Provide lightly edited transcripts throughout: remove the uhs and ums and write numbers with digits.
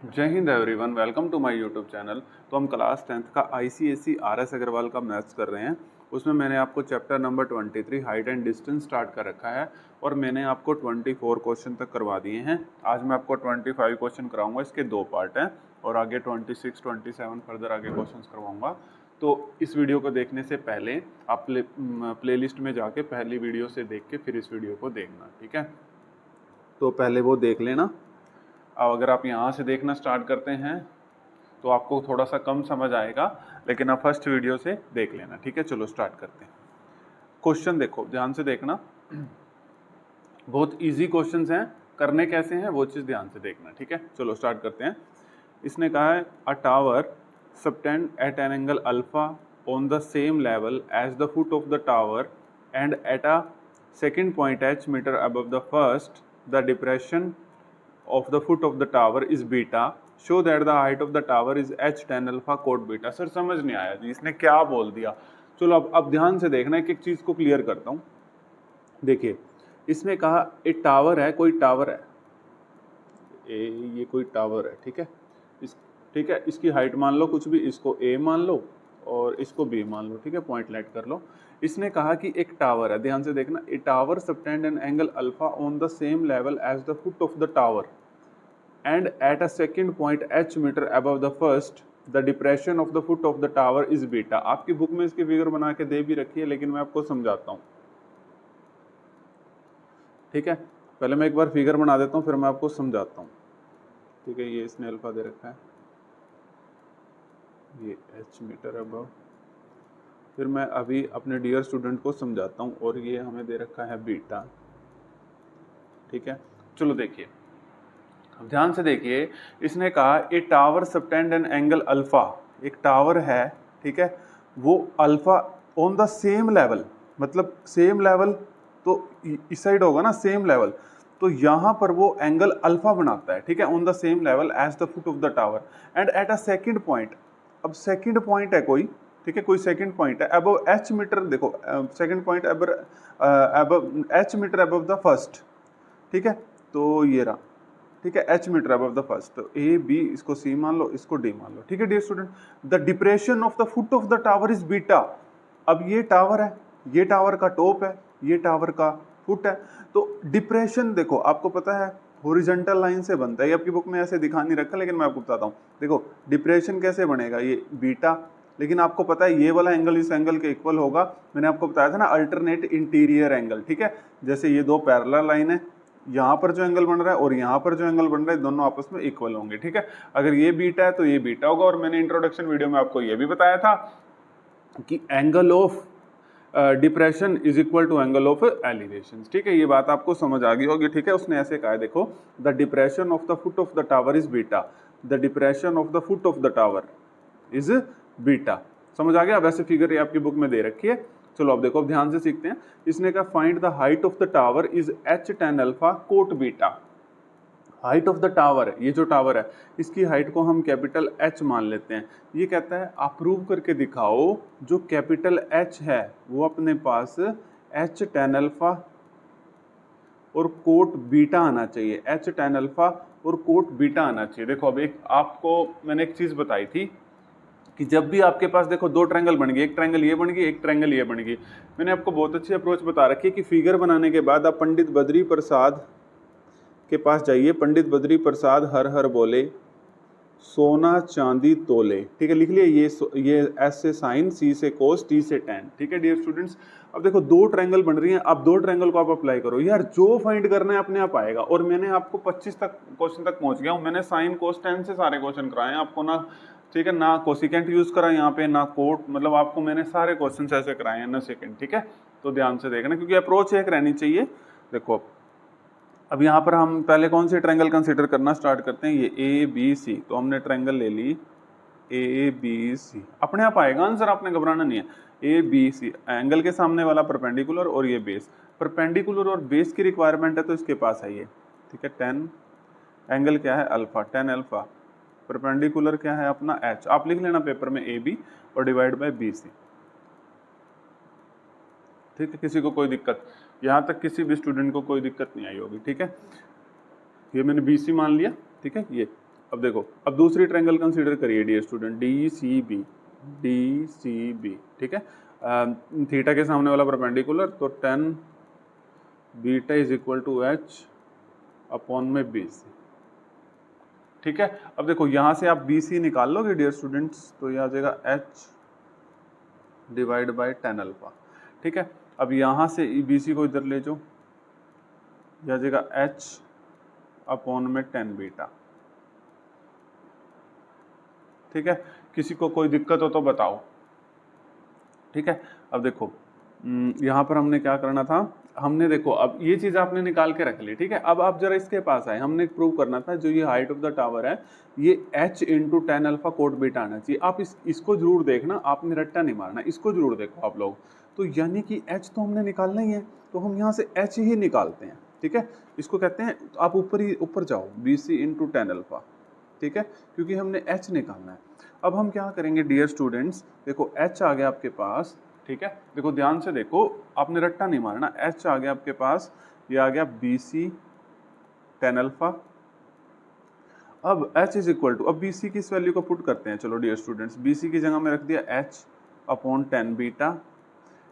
जय Hind everyone, welcome to my YouTube channel. तो हम क्लास 10th का आईसीएसई आरएस अग्रवाल का मैथ्स कर रहे हैं। उसमें मैंने आपको chapter number 23 height and distance start कर रखा है और मैंने आपको 24 क्वेश्चन तक करवा दिए हैं। आज मैं आपको 25 क्वेश्चन कराऊंगा, इसके दो पार्ट हैं और आगे 26, 27 फर्दर आगे क्वेश्चन करवाऊंगा। तो इस वीडियो को देखने से पहले आप प्लेलिस्ट में जाके पहली वीडियो से देख के फिर इस वीडियो को देखना, ठीक है। तो पहले वो देख लेना। अब अगर आप यहाँ से देखना स्टार्ट करते हैं तो आपको थोड़ा सा कम समझ आएगा, लेकिन आप फर्स्ट वीडियो से देख लेना, ठीक है। चलो स्टार्ट करते हैं। क्वेश्चन देखो, ध्यान से देखना, बहुत इजी क्वेश्चंस हैं। करने कैसे हैं वो चीज़ ध्यान से देखना, ठीक है। चलो स्टार्ट करते हैं। इसने कहा है a tower subtend at an angle alpha on the same level as the foot of the tower and at a second point h metre above the first the depression of the foot of the tower is beta, show that the height of the tower is h tan alpha cot beta। Sir समझ नहीं आया जी, इसने क्या बोल दिया। चलो अब ध्यान से देखना, एक एक चीज को क्लियर करता हूँ। देखिए, इसने कहा एक टावर है, कोई टावर है ये कोई टावर है, ठीक है। ठीक है, इसकी हाइट मान लो कुछ भी, इसको a मान लो और इसको b मान लो, ठीक है। पॉइंट लाइट कर लो। इसने कहा कि एक टावर है, ध्यान से देखना, a tower subtend an angle alpha on the same level as the foot of the tower and at a second point h meter above the first the depression of the foot of the tower is beta। आपकी book में इसकी figure बना के दे भी रखी है, लेकिन मैं आपको समझाता हूँ, ठीक है। पहले मैं एक बार फिगर बना देता हूँ, फिर मैं आपको समझाता हूँ, ठीक है। ये इसने अल्फा दे रखा है, ये h मीटर अबव, फिर मैं अभी अपने डियर स्टूडेंट को समझाता हूँ, और ये हमें दे रखा है बीटा, ठीक है। चलो देखिए, ध्यान से देखिए, इसने कहा ए tower subtend an angle alpha, एक टावर है, ठीक है, वो alpha on the same level, मतलब सेम लेवल तो इस साइड होगा ना, सेम लेवल, तो यहां पर वो एंगल अल्फा बनाता है, ठीक है, on the same level as the foot of the tower and at a second point. अब सेकंड पॉइंट है कोई, ठीक है, कोई सेकंड पॉइंट है अबव एच मीटर, देखो second point above h metre above the first, ठीक है। तो ये रहा, ठीक है, h metre above the first, तो ए बी, इसको सी मान लो, इसको डी मान लो, ठीक है dear student. The depression of the foot of the tower is beta. अब ये टावर है, ये टावर का टॉप है, ये टावर का फुट है, तो डिप्रेशन देखो, आपको पता है हॉरिजॉन्टल लाइन से बनता है। ये आपकी बुक में ऐसे दिखा नहीं रखा, लेकिन मैं आपको बताता हूँ। देखो डिप्रेशन कैसे बनेगा, ये बीटा, लेकिन आपको पता है ये वाला एंगल इस एंगल के इक्वल होगा। मैंने आपको बताया था ना, अल्टरनेट इंटीरियर एंगल, ठीक है। जैसे ये दो पैरेलल लाइन है, यहाँ पर जो एंगल बन रहा है और यहाँ पर जो एंगल बन रहा है, दोनों आपस में इक्वल होंगे, ठीक है। अगर ये बीटा है तो ये बीटा होगा। और मैंने इंट्रोडक्शन वीडियो में आपको ये भी बताया था कि angle of depression is equal to angle of elevation, ठीक है। ये बात आपको समझ आ गई होगी, ठीक है। उसने ऐसे कहा है, देखो the depression of the foot of the tower is beta, the depression of the foot of the tower is beta. समझ आ गया। वैसे फिगर ये आपकी बुक में दे रखी है। चलो अब देखो, अब ध्यान से सीखते हैं। इसने कहा find the height of the tower is h tan alpha cot beta. Height of the tower, ये जो टावर है इसकी हाइट को हम कैपिटल H मान लेते हैं। ये कहता है आप प्रूव करके दिखाओ जो कैपिटल H है वो अपने पास h tan अल्फा और कोट बीटा आना चाहिए, h tan अल्फा और कोट बीटा आना चाहिए। देखो अब एक आपको मैंने एक चीज बताई थी कि जब भी आपके पास देखो दो ट्रायंगल बन गए, एक ट्रायंगल ये बन गई, एक ट्रायंगल ये बन गई। मैंने आपको बहुत अच्छी अप्रोच बता रखी है कि फिगर बनाने के बाद आप पंडित बद्री प्रसाद के पास जाइए। पंडित बद्री प्रसाद हर हर बोले, सोना चांदी तोले, ठीक है। लिख लिया, ये एस से साइन, सी से कोस, टी से टैन, ठीक है डियर स्टूडेंट्स। अब देखो दो ट्रायंगल बन रही हैं, अब दो ट्रायंगल को आप अप्लाई करो यार, जो फाइंड करना है अपने आप आएगा। और मैंने आपको 25 तक क्वेश्चन तक पहुंच गया हूं। मैंने साइन कोस टैन से सारे क्वेश्चन कराए हैं आपको ना, ठीक है ना। कोसिकेंट यूज करा यहाँ पे ना कोट, मतलब आपको मैंने सारे क्वेश्चन ऐसे कराए हैं ना सेकेंड, ठीक है। तो ध्यान से देखना, क्योंकि अप्रोच एक रहनी चाहिए। देखो अब यहाँ पर हम पहले कौन सी ट्रायंगल कंसीडर करना स्टार्ट करते हैं, ये ए बी सी। तो हमने ट्रायंगल ले ली ए बी सी, अपने आप आएगा आंसर, आपने घबराना नहीं है। ए बी सी, एंगल के सामने वाला परपेंडिकुलर और ये बेस, परपेंडिकुलर और बेस की रिक्वायरमेंट है तो इसके पास है ये, ठीक है। 10 एंगल क्या है अल्फा, 10 अल्फा, परपेंडिकुलर क्या है अपना एच। आप लिख लेना पेपर में ए बी और डिवाइड बाय बी सी, ठीक है। किसी को कोई दिक्कत, यहाँ तक किसी भी स्टूडेंट को कोई दिक्कत नहीं आई होगी, ठीक है। ये मैंने बी सी मान लिया, ठीक है ये। अब देखो, अब दूसरी ट्रायंगल कंसीडर करिए dear student, D C B, ठीक है। थीटा के सामने वाला परपेंडिकुलर, तो tan beta is equal to h upon में बी सी, ठीक है। अब देखो यहां से आप बी सी निकाल लोगे डियर स्टूडेंट्स, तो ये आ जाएगा H divide by tan alpha, ठीक है। अब यहां से बी सी को इधर ले जाओ, यह आ जाएगा एच अपॉन में tan बीटा, ठीक है। किसी को कोई दिक्कत हो तो बताओ, ठीक है। अब देखो यहाँ पर हमने क्या करना था, हमने देखो अब ये चीज आपने निकाल के रख ली, ठीक है। अब आप जरा इसके पास आए, हमने प्रूव करना था जो ये हाइट ऑफ द टावर है ये h into tan alpha cot beta आना चाहिए। आप इसको जरूर देखना, आपने रट्टा नहीं मारना, इसको जरूर देखो आप लोग। तो यानी कि h तो हमने निकालना ही है, तो हम यहाँ से h ही निकालते हैं, ठीक है। इसको कहते हैं, आप ऊपर जाओ B C into tan alpha, ठीक है, क्योंकि हमने h निकालना है। अब हम क्या करेंगे डियर स्टूडेंट्स, देखो h आ गया आपके पास, ठीक है। देखो ध्यान से देखो, आपने रट्टा नहीं मारना, h आ गया आपके पास, ये आ गया बी सी tan अल्फा। अब h इज इक्वल टू, अब बी सी की इस वैल्यू को पुट करते हैं, चलो डियर स्टूडेंट्स, बी सी की जगह में रख दिया h upon tan beta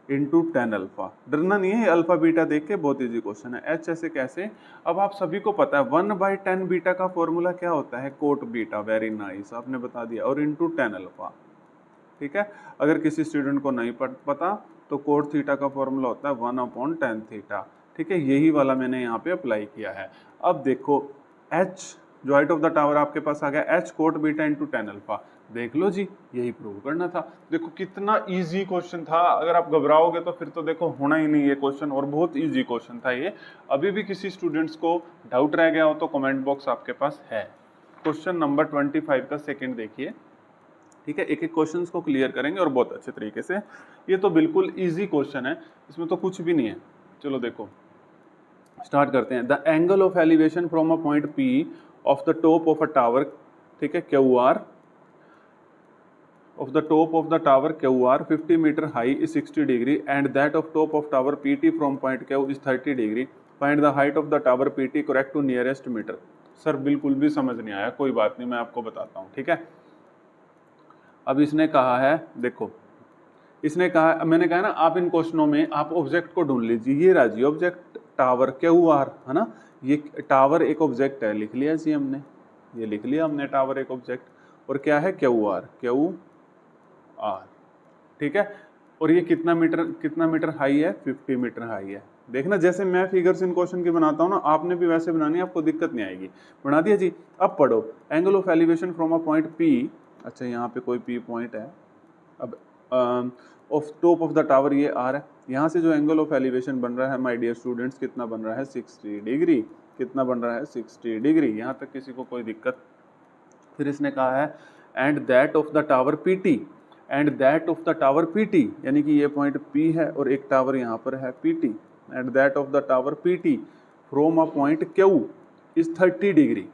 into tan alpha. डरना नहीं है, अल्फा बीटा देख के बहुत इजी क्वेश्चन है। h ऐसे कैसे, अब आप सभी को पता है 1/tan बीटा का फॉर्मूला क्या होता है, कोट बीटा, वेरी नाइस, आपने बता दिया, और इंटू tan अल्फा, ठीक है। अगर किसी स्टूडेंट को नहीं पता तो कोट थीटा का फॉर्मूला होता है 1/tan थीटा, ठीक है। यही वाला मैंने यहाँ पे अप्लाई किया है। अब देखो h जो हाइट ऑफ द टावर आपके पास आ गया, h cot beta into tan alpha, देख लो जी, यही प्रूव करना था। देखो कितना इजी क्वेश्चन था, अगर आप घबराओगे तो फिर तो देखो होना ही नहीं ये क्वेश्चन, और बहुत इजी क्वेश्चन था ये। अभी भी किसी स्टूडेंट्स को डाउट रह गया हो तो कमेंट बॉक्स आपके पास है। क्वेश्चन नंबर 25 का सेकंड देखिए, ठीक है। एक एक क्वेश्चंस को क्लियर करेंगे और बहुत अच्छे तरीके से। ये तो बिल्कुल इजी क्वेश्चन है, इसमें तो कुछ भी नहीं है। चलो देखो स्टार्ट करते हैं। The angle of elevation from a point P of the top of a tower, ठीक है, QR of the top of the tower QR 50 meter high is 60 degree and that of top of tower PT from point Q is 30 degree. Find the height of the tower PT correct to nearest meter. Sir बिल्कुल भी समझ नहीं आया, कोई बात नहीं, मैं आपको बताता हूँ, ठीक है। अब इसने कहा है, देखो इसने कहा, मैंने कहा ना आप इन क्वेश्चनों में आप ऑब्जेक्ट को ढूंढ लीजिए। ये राजी ऑब्जेक्ट टावर QR है ना, ये टावर एक ऑब्जेक्ट है, लिख लिया जी हमने, ये लिख लिया हमने टावर एक ऑब्जेक्ट, और क्या है QR, ठीक है। और ये कितना मीटर हाई है, 50 मीटर हाई है। देखना जैसे मैं फिगर्स इन क्वेश्चन की बनाता हूँ ना, आपने भी वैसे बनानी है, आपको दिक्कत नहीं आएगी। बना दिया जी। अब पढ़ो, angle of elevation from a point P, अच्छा यहाँ पे कोई P पॉइंट है, अब of top of the tower ये R है, यहाँ से जो एंगल ऑफ एलिवेशन बन रहा है माय डियर स्टूडेंट्स, कितना बन रहा है, 60 डिग्री। कितना बन रहा है, 60 डिग्री। यहाँ तक किसी को कोई दिक्कत। फिर इसने कहा है and that of the tower PT, and that of the tower PT, यानी कि ये पॉइंट P है और एक टावर यहाँ पर है PT, and that of the tower PT from a point Q is 30 degree.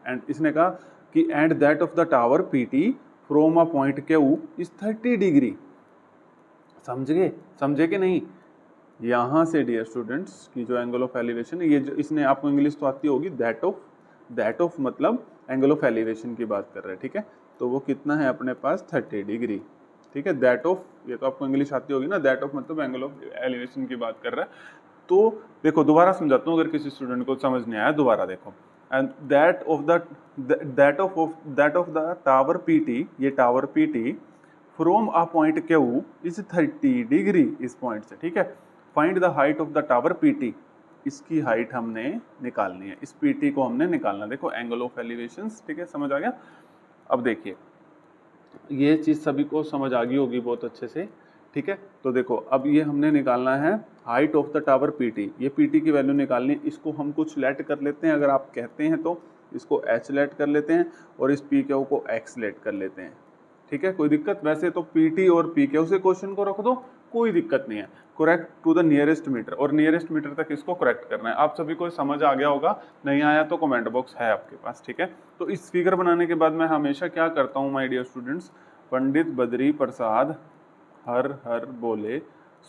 And इसने कहा कि and that of the tower PT from a point Q is 30 degree. समझे कि नहीं। यहाँ से डियर स्टूडेंट्स की जो एंगल ऑफ एलिवेशन है, ये जो इसने आपको इंग्लिश तो आती होगी, दैट ऑफ मतलब एंगल ऑफ एलिवेशन की बात कर रहे हैं, ठीक है। तो वो कितना है अपने पास, 30 डिग्री, ठीक है। दैट ऑफ, ये तो आपको इंग्लिश आती होगी ना, दैट ऑफ मतलब एंगल ऑफ एलिवेशन की बात कर रहा है। तो देखो दोबारा समझाता हूँ, अगर किसी स्टूडेंट को समझ नहीं आया दोबारा देखो। And that of the tower PT, ये tower PT from a point Q is 30 degree, इस पॉइंट से, ठीक है। Find the height of the tower PT, इसकी हाइट हमने निकालनी है, इस PT को हमने निकालना। देखो एंगल ऑफ एलिवेशन, ठीक है, समझ आ गया। अब देखिए ये चीज सभी को समझ आ गई होगी बहुत अच्छे से, ठीक है। तो देखो अब ये हमने निकालना है height of the tower PT, ये PT की वैल्यू निकालनी है। इसको हम कुछ लेट कर लेते हैं, अगर आप कहते हैं तो इसको H लेट कर लेते हैं और इस PQ को X लेट कर लेते हैं, ठीक है, कोई दिक्कत। वैसे तो PT और PQ से क्वेश्चन को रख दो, कोई दिक्कत नहीं है। Correct to the nearest metre, और नियरेस्ट मीटर तक इसको करेक्ट करना है। आप सभी को समझ आ गया होगा, नहीं आया तो कमेंट बॉक्स है आपके पास, ठीक है। तो इस फिगर बनाने के बाद मैं हमेशा क्या करता हूँ my dear students, Pandit Badri Prasad हर हर बोले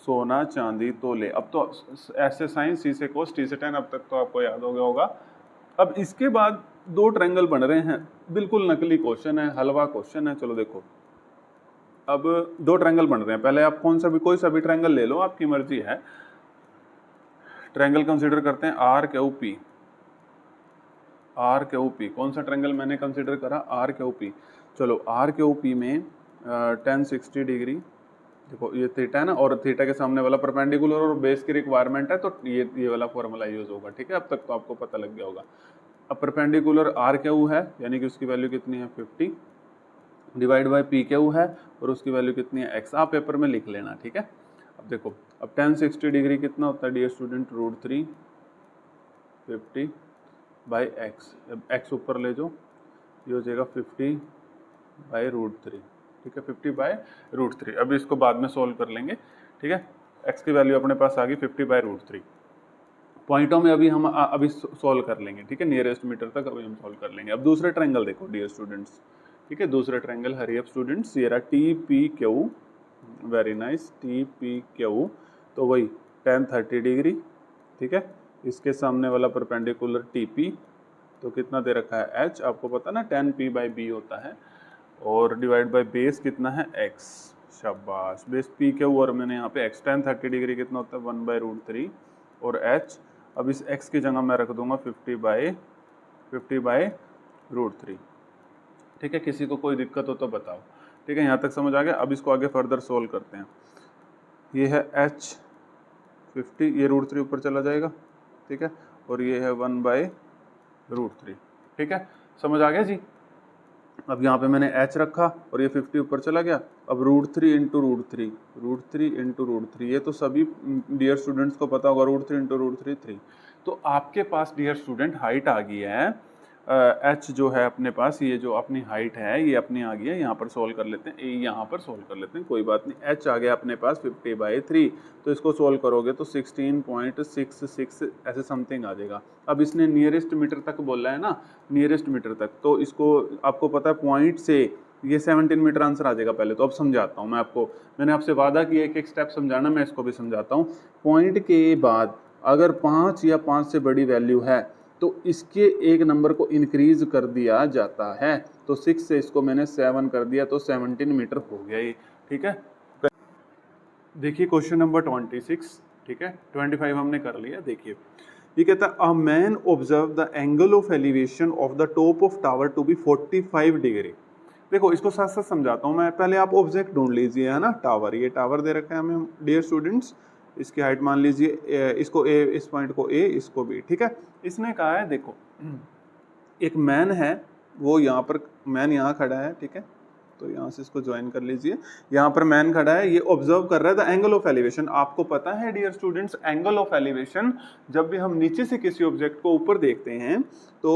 सोना चांदी तोले। अब तो ऐसे साइंस C से कोस T से tan, अब तक तो आपको याद हो गया होगा। अब इसके बाद दो ट्रायंगल बन रहे हैं, बिल्कुल नकली क्वेश्चन है, हलवा क्वेश्चन है। चलो देखो, अब दो ट्रायंगल बन रहे हैं, पहले आप कौन सा भी कोई सा भी ट्रायंगल ले लो, आपकी मर्जी है। ट्रायंगल कंसीडर करते हैं R Q P. R Q P कौन सा ट्रायंगल मैंने कंसीडर करा? R Q P. चलो आर क्यू पी में tan 60 डिग्री, देखो ये थीटा है ना, और थीटा के सामने वाला परपेंडिकुलर और बेस की रिक्वायरमेंट है, तो ये वाला फॉर्मूला यूज होगा। ठीक है, अब तक तो आपको पता लग गया होगा। अब परपेंडिकुलर आर क्यू है, यानी कि उसकी वैल्यू कितनी है 50, डिवाइड बाय पी क्यू है, और उसकी वैल्यू कितनी है x। आप पेपर में लिख लेना। ठीक है, अब देखो, अब tan 60 डिग्री कितना होता है डियर स्टूडेंट? √3 50 by x. अब x ऊपर ले जाओ, ये हो जाएगा 50 बाई √3। ठीक है, 50 बाई √3। अब इसको बाद में सोल्व कर लेंगे। ठीक है, x की वैल्यू अपने पास आ गई 50 बाई √3। पॉइंटों में अभी हम अभी सोल्व कर लेंगे। ठीक है, नियरेस्ट मीटर तक अभी हम सोल्व कर लेंगे। अब दूसरे ट्रायंगल देखो डियर स्टूडेंट्स। ठीक है, दूसरे ट्रायंगल, हरी अप स्टूडेंट्स। ये रहा TPQ, वेरी नाइस, TPQ। तो वही tan 30 डिग्री। ठीक है, इसके सामने वाला परपेंडिकुलर TP, तो कितना दे रखा है h, आपको पता ना tan P बाई B होता है, और डिवाइड बाय बेस कितना है x। शाबाश, बेस PQ और मैंने यहाँ पे x। tan 30 डिग्री कितना होता है 1/√3 और h। अब इस x की जगह मैं रख दूंगा 50 बाई √3। ठीक है, किसी को कोई दिक्कत हो तो बताओ। ठीक है, यहाँ तक समझ आ गया? अब इसको आगे फर्दर सोल्व करते हैं। ये है h 50, ये √3 ऊपर चला जाएगा। ठीक है, और ये है 1/√3। ठीक है, समझ आ गया जी? अब यहाँ पे मैंने h रखा और ये 50 ऊपर चला गया। अब √3 इंटू √3, ये तो सभी डियर स्टूडेंट्स को पता होगा, √3 इंटू √3 3। तो आपके पास डियर स्टूडेंट हाइट आ गई है, h जो है अपने पास, ये जो अपनी हाइट है ये अपनी आ गई है। यहाँ पर सोल्व कर लेते हैं, यहाँ पर सोल्व कर लेते हैं, कोई बात नहीं। h आ गया अपने पास 50 बाई 3, तो इसको सोल्व करोगे तो 16.66 ऐसे समथिंग आ जाएगा। अब इसने नियरेस्ट मीटर तक बोला है ना, नियरेस्ट मीटर तक, तो इसको आपको पता है पॉइंट से ये 17 मीटर आंसर आ जाएगा। पहले तो अब समझाता हूँ मैं आपको, मैंने आपसे वादा किया एक एक स्टेप समझाना, मैं इसको भी समझाता हूँ। पॉइंट के बाद अगर 5 या 5 से बड़ी वैल्यू है तो इसके एक नंबर को इंक्रीज कर दिया जाता है। तो 6 से इसको मैंने 7 कर दिया, तो 17 मीटर हो गया ये। ठीक है, देखिए क्वेश्चन नंबर 26। ठीक है, 25 हमने कर लिया। देखिए ये कहता है, a man observe the angle of elevation of the top of tower to be 45 degree. देखो इसको साथ साथ समझाता हूँ मैं, पहले आप ऑब्जेक्ट ढूंढ लीजिए, है ना। टावर, ये टावर दे रखा है हमें डियर स्टूडेंट्स। इसकी हाइट मान लीजिए, इसको ए, इस पॉइंट को ए, इसको बी। ठीक है, इसने कहा है देखो एक मैन है, वो यहाँ पर मैन यहाँ खड़ा है। ठीक है, तो यहाँ से इसको ज्वाइन कर लीजिए। यहाँ पर मैन खड़ा है, ये ऑब्जर्व कर रहा है द एंगल ऑफ एलिवेशन। आपको पता है dear students, angle of elevation, जब भी हम नीचे से किसी ऑब्जेक्ट को ऊपर देखते हैं तो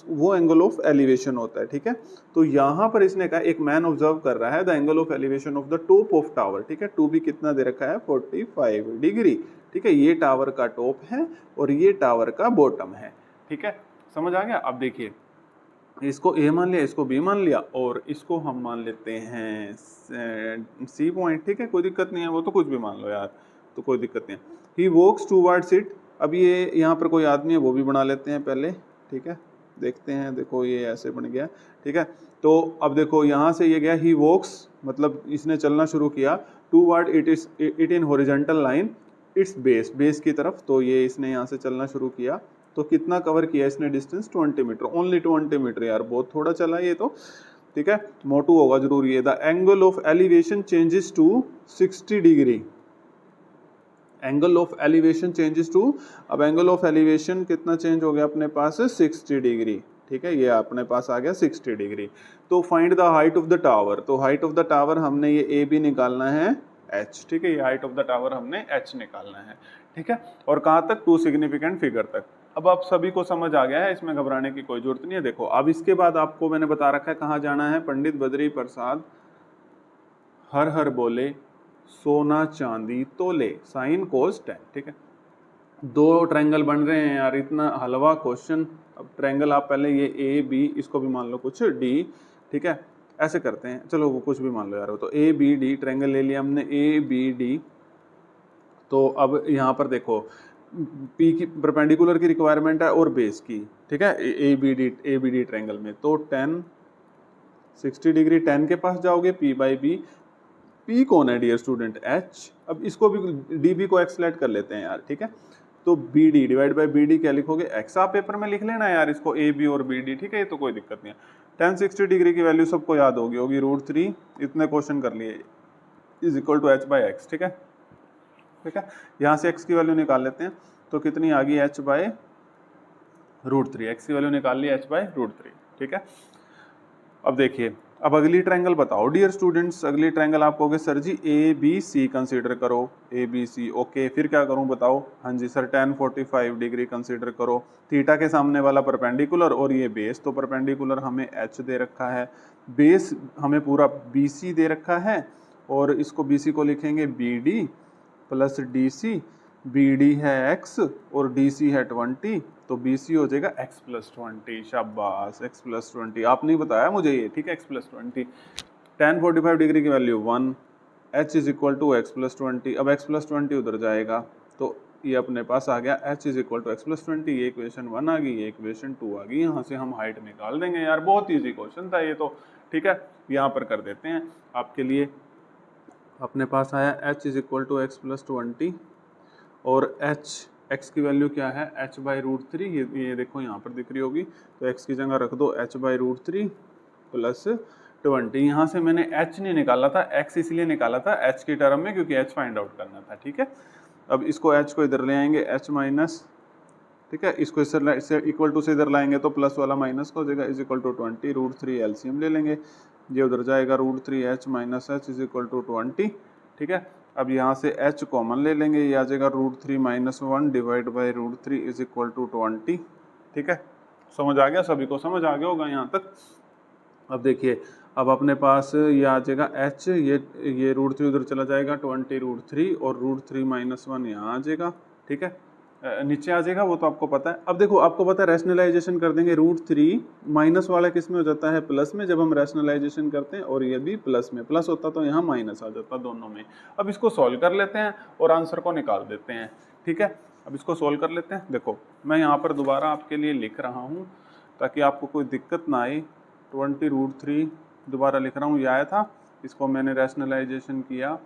वो एंगल ऑफ एलिवेशन होता है। ठीक है, तो यहाँ पर इसने कहा एक मैन ऑब्जर्व कर रहा है the angle of elevation of the top of tower. ठीक है, टू भी कितना दे रखा है 45 डिग्री। ठीक है, ये टावर का टॉप है और ये टावर का बॉटम है। ठीक है, समझ आ गया? अब देखिए, इसको ए मान लिया, इसको बी मान लिया, और इसको हम मान लेते हैं सी पॉइंट। ठीक है, कोई दिक्कत नहीं है, वो तो कुछ भी मान लो यार, तो कोई दिक्कत नहीं है। ही वॉक्स टूवर्ड्स इट। अब ये यहाँ पर कोई आदमी है, वो भी बना लेते हैं पहले। ठीक है, देखते हैं, देखो ये ऐसे बन गया। ठीक है, तो अब देखो यहाँ से ये गया, ही वॉक्स मतलब इसने चलना शुरू किया, toward it in horizontal line it's base, base की तरफ। तो ये इसने यहाँ से चलना शुरू किया, तो कितना कवर किया इसने डिस्टेंस? 20 मीटर, ओनली 20 मीटर यार, बहुत थोड़ा चला ये तो। ठीक है, मोटू होगा जरूर ये। The angle of elevation changes to 60 degree. Angle of elevation changes to, अब एंगल ऑफ एलिवेशन कितना चेंज हो गया अपने पास? 60 डिग्री। ठीक है, ये अपने पास आ गया 60 डिग्री। तो find the height of the tower. तो हाइट ऑफ द टावर हमने ये ए भी निकालना है h। ठीक है, ये हाइट ऑफ द टावर हमने h निकालना है। ठीक है, और कहाँ तक? टू सिग्निफिकेंट फिगर तक। अब आप सभी को समझ आ गया है, इसमें घबराने की कोई जरूरत नहीं है। देखो अब इसके बाद आपको मैंने बता रखा है कहाँ जाना है। पंडित बद्री प्रसाद हर हर बोले, सोना चांदी तोले, साइन कोस टेन। ठीक है, दो ट्रायंगल बन रहे हैं यार, इतना हलवा क्वेश्चन। अब ट्रायंगल आप पहले ये ए बी, इसको भी मान लो कुछ डी। ठीक है, ऐसे करते हैं, चलो वो कुछ भी मान लो यार, वो तो ए बी डी ट्रायंगल ले लिया हमने, ए बी डी। तो अब यहाँ पर देखो, पी की परपेंडिकुलर की रिक्वायरमेंट है और बेस की, ठीक है, ए बी डी ट्रायंगल में। तो 10 60 डिग्री 10 के पास जाओगे, पी बाई बी। पी कौन है डियर स्टूडेंट? एच। अब इसको भी डी बी को एक्सलेट कर लेते हैं यार, ठीक है। तो B D divide by B D क्या लिखोगे? एक्स। आप पेपर में लिख लेना यार इसको, ए बी और बी डी, ठीक है, ये तो कोई दिक्कत नहीं है। 10 60 डिग्री की वैल्यू सबको याद होगी √3, इतने क्वेश्चन कर लिए, is equal to h by x, ठीक है, ठीक है। यहाँ से एक्स की वैल्यू निकाल लेते हैं, तो कितनी आ गई? H by √3। एक्स की वैल्यू निकाल ली एच बाई √3, ठीक है। अब देखिए, अब अगली ट्रायंगल बताओ डियर स्टूडेंट्स। अगली ट्रायंगल आप कहोगे sir ji A B C consider करो, ए बी सी, ओके। फिर क्या करूं बताओ? हाँ जी सर, tan 45 डिग्री कंसीडर करो। थीटा के सामने वाला परपेंडिकुलर और ये बेस, तो परपेंडिकुलर हमें एच दे रखा है, बेस हमें पूरा बी सी दे रखा है, और इसको बी सी को लिखेंगे B D plus D C. B D है x और डी सी है 20, तो बी सी हो जाएगा x प्लस 20। शाबाश, x प्लस 20। आपने बताया मुझे ये, ठीक है, x प्लस 20। tan 45 डिग्री की value 1, h is equal to x plus 20। अब x प्लस 20 उधर जाएगा, तो ये अपने पास आ गया h is equal to x plus 20। ये इक्वेशन 1 आ गई, ये इक्वेशन 2 आ गई। यहाँ से हम हाइट निकाल देंगे यार, बहुत ईजी क्वेश्चन था ये तो, ठीक है। यहाँ पर कर देते हैं आपके लिए। अपने पास आया h is equal to x plus 20, और x की वैल्यू क्या है? h by √3। ये देखो यहाँ पर दिख रही होगी, तो x की जगह रख दो h बाई √3 प्लस 20। यहाँ से मैंने h नहीं निकाला था, x इसलिए निकाला था h की टर्म में, क्योंकि h फाइंड आउट करना था, ठीक है। अब इसको h को इधर ले आएंगे, h माइनस, ठीक है, इसको इससे इक्वल टू से इधर लाएंगे तो प्लस वाला माइनस का हो जाएगा, इज इक्वल टू 20। √3 एलसीएम ले लेंगे, ये उधर जाएगा, √3 h minus h is equal to 20, ठीक है। अब यहाँ से h कॉमन ले लेंगे, ये आ जाएगा √3 minus 1 divide by √3 is equal to 20, ठीक है। समझ आ गया? सभी को समझ आ गया होगा यहाँ तक। अब देखिए, अब अपने पास ये आ जाएगा h, ये √3 उधर चला जाएगा, 20 √3, और √3 माइनस 1 यहाँ आ जाएगा, ठीक है, नीचे आ जाएगा, वो तो आपको पता है। अब देखो, आपको पता है रैशनलाइजेशन कर देंगे, √3 माइनस वाला किस में हो जाता है? प्लस में, जब हम रैशनलाइजेशन करते हैं, और ये भी प्लस में, प्लस होता तो यहाँ माइनस आ जाता, दोनों में। अब इसको सॉल्व कर लेते हैं और आंसर को निकाल देते हैं, ठीक है। अब इसको सॉल्व कर लेते हैं। देखो, मैं यहाँ पर दोबारा आपके लिए लिख रहा हूँ ताकि आपको कोई दिक्कत ना आए। 20 √3 दोबारा लिख रहा हूँ, ये आया था, इसको मैंने रैशनलाइजेशन किया,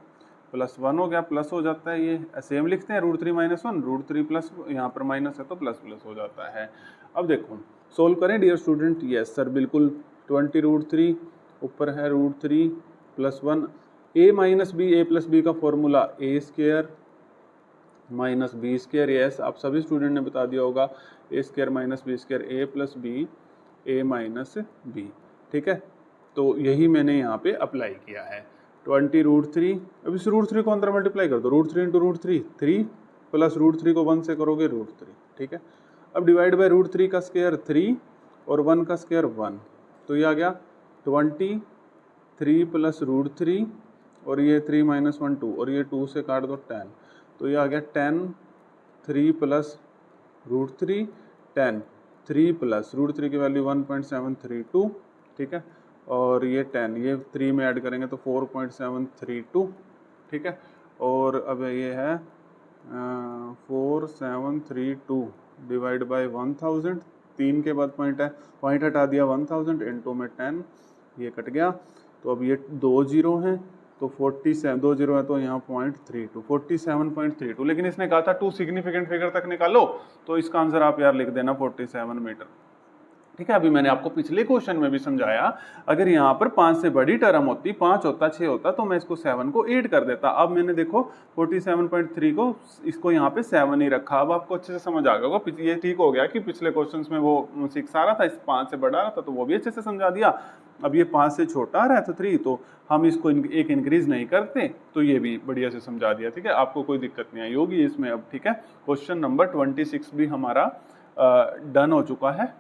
प्लस 1 हो गया, प्लस हो जाता है, ये सेम लिखते हैं, √3 माइनस 1, √3 प्लस, यहाँ पर माइनस है तो प्लस प्लस हो जाता है। अब देखो, सोल्व करें डियर स्टूडेंट। यस सर, बिल्कुल। 20 √3, ऊपर है √3 plus 1, a minus B, A plus B का formula A square minus B square. Yes, आप सभी स्टूडेंट ने बता दिया होगा, A square minus B square, A plus B, A minus B, ठीक है। तो यही मैंने यहाँ पे अप्लाई किया है। 20 √3, अब इस √3 को अंदर मल्टीप्लाई कर दो, √3 इंटू √3 3, प्लस √3 को 1 से करोगे √3, ठीक है। अब डिवाइड बाई √3 का स्क्वायर 3 और 1 का स्क्वायर 1, तो ये आ गया 20 3 प्लस √3, और ये 3 माइनस 1 2, और ये 2 से काट दो 10, तो ये आ गया 10 3 प्लस √3 10 3 प्लस √3 की वैल्यू 1.732, ठीक है, और ये 10, ये 3 में ऐड करेंगे तो 4.732, ठीक है। और अब ये है 4732 डिवाइड बाई 1000, 3 के बाद पॉइंट है, पॉइंट हटा दिया, 1000 इंटू में 10, ये कट गया, तो अब ये 2 जीरो हैं, तो 47, 2 जीरो है तो यहाँ 0.32, 47.32। लेकिन इसने कहा था 2 सिग्निफिकेंट फिगर तक निकालो, तो इसका आंसर आप यार लिख देना 47 मीटर, ठीक है। अभी मैंने आपको पिछले क्वेश्चन में भी समझाया, अगर यहाँ पर 5 से बड़ी टर्म होती, 5 होता 6 होता, तो मैं इसको 7 को 8 कर देता। अब मैंने देखो 47.3 को, इसको यहाँ पे 7 ही रखा। अब आपको अच्छे से समझ आ गया होगा, ये ठीक हो गया कि पिछले क्वेश्चन में वो 6 आ रहा था, इस 5 से बड़ा आ रहा था, तो वो भी अच्छे से समझा दिया। अब ये 5 से छोटा आ रहा है तो 3, तो हम इसको एक इंक्रीज नहीं करते, तो ये भी बढ़िया से समझा दिया, ठीक है। आपको कोई दिक्कत नहीं आई होगी इसमें अब, ठीक है। क्वेश्चन नंबर 26 भी हमारा डन हो चुका है।